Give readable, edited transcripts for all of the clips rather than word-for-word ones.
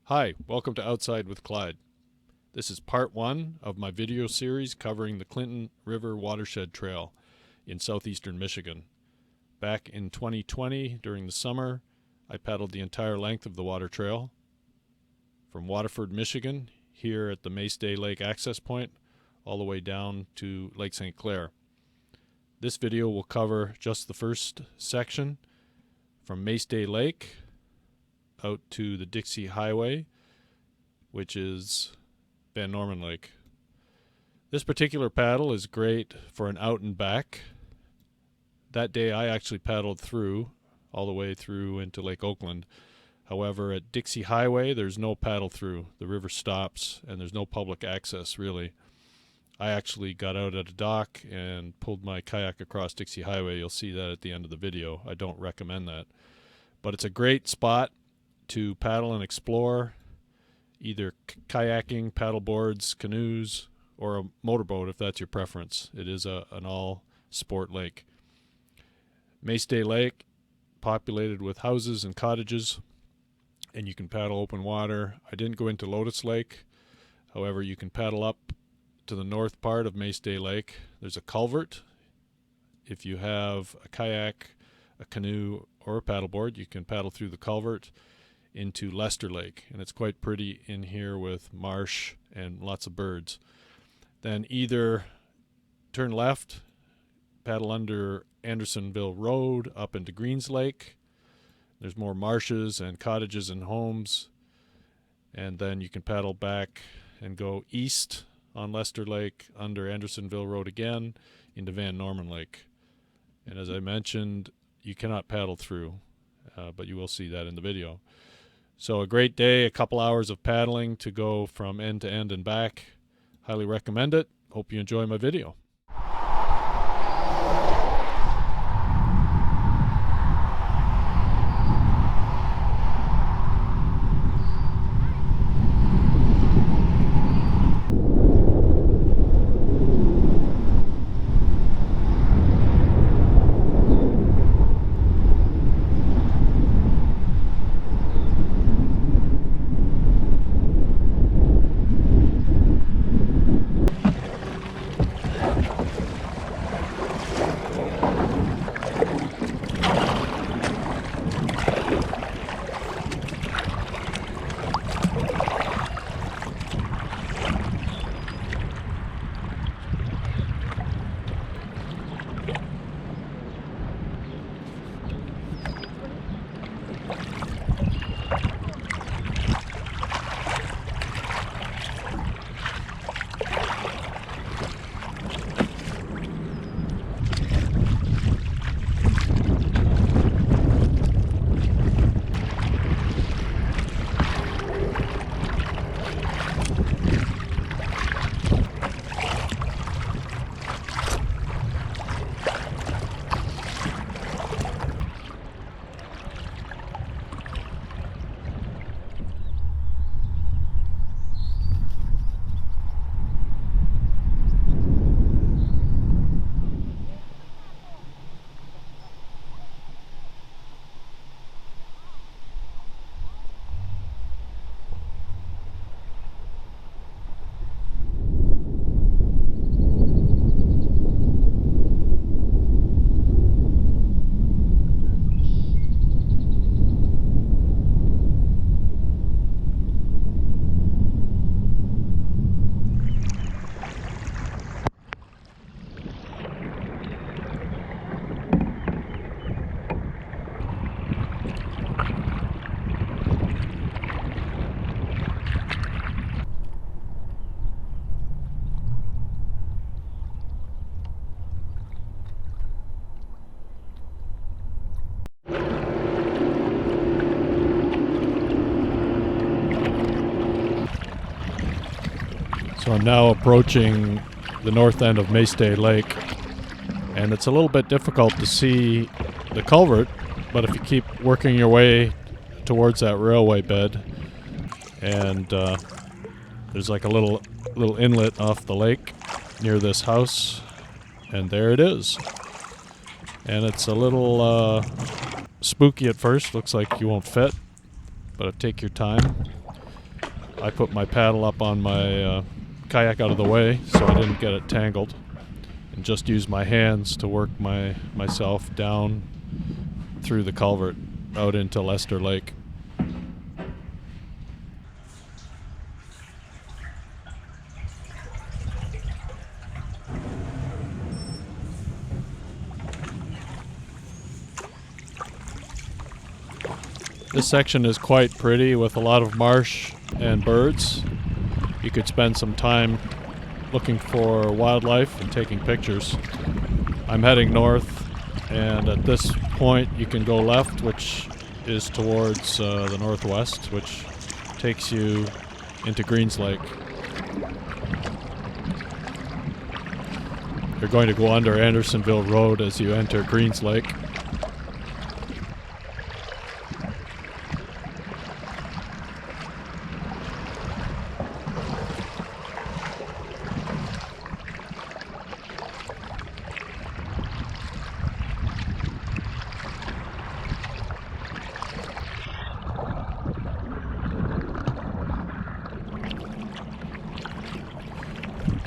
Hi, welcome to Outside with Clyde. This is part one of my video series covering the Clinton River Watershed Trail in southeastern Michigan. Back in 2020, during the summer, I paddled the entire length of the water trail from Waterford, Michigan, here at the Maceday Lake access point, all the way down to Lake St. Clair. This video will cover just the first section from Maceday Lake out to the Dixie Highway, which is Van Norman Lake. This particular paddle is great for an out and back. That day I actually paddled through, all the way through into Lake Oakland. However, at Dixie Highway, there's no paddle through. The river stops and there's no public access, really. I actually got out at a dock and pulled my kayak across Dixie Highway. You'll see that at the end of the video. I don't recommend that. But it's a great spot to paddle and explore, either kayaking, paddle boards, canoes, or a motorboat if that's your preference. It is an all-sport lake. Maceday Lake, populated with houses and cottages, and you can paddle open water. I didn't go into Lotus Lake. However, you can paddle up to the north part of Maceday Lake. There's a culvert. If you have a kayak, a canoe, or a paddleboard, you can paddle through the culvert into Lester Lake, and it's quite pretty in here with marsh and lots of birds. Then either turn left, paddle under Andersonville Road up into Greens Lake. There's more marshes and cottages and homes, and then you can paddle back and go east on Lester Lake under Andersonville Road again into Van Norman Lake. And as I mentioned, you cannot paddle through, but you will see that in the video. So a great day, a couple hours of paddling to go from end to end and back. Highly recommend it. Hope you enjoy my video. So I'm now approaching the north end of Maceday Lake, and it's a little bit difficult to see the culvert, but if you keep working your way towards that railway bed, and there's like a little inlet off the lake near this house, and there it is. And it's a little spooky at first. Looks like you won't fit, but take your time. I put my paddle up on my kayak out of the way so I didn't get it tangled, and just use my hands to work myself down through the culvert out into Lester Lake. This section is quite pretty with a lot of marsh and birds. You could spend some time looking for wildlife and taking pictures. I'm heading north, and at this point you can go left, which is towards the northwest, which takes you into Greens Lake. You're going to go under Andersonville Road as you enter Greens Lake.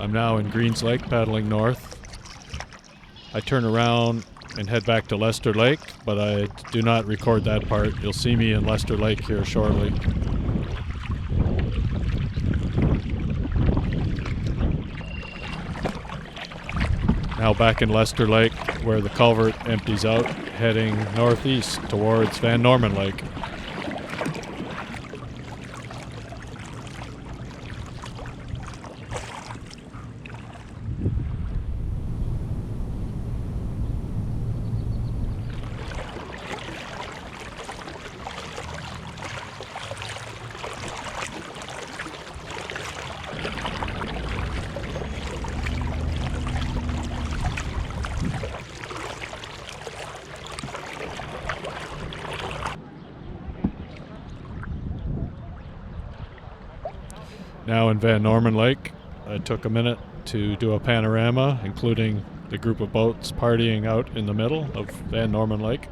I'm now in Greens Lake, paddling north. I turn around and head back to Lester Lake, but I do not record that part. You'll see me in Lester Lake here shortly. Now back in Lester Lake, where the culvert empties out, heading northeast towards Van Norman Lake. Now in Van Norman Lake, I took a minute to do a panorama, including the group of boats partying out in the middle of Van Norman Lake.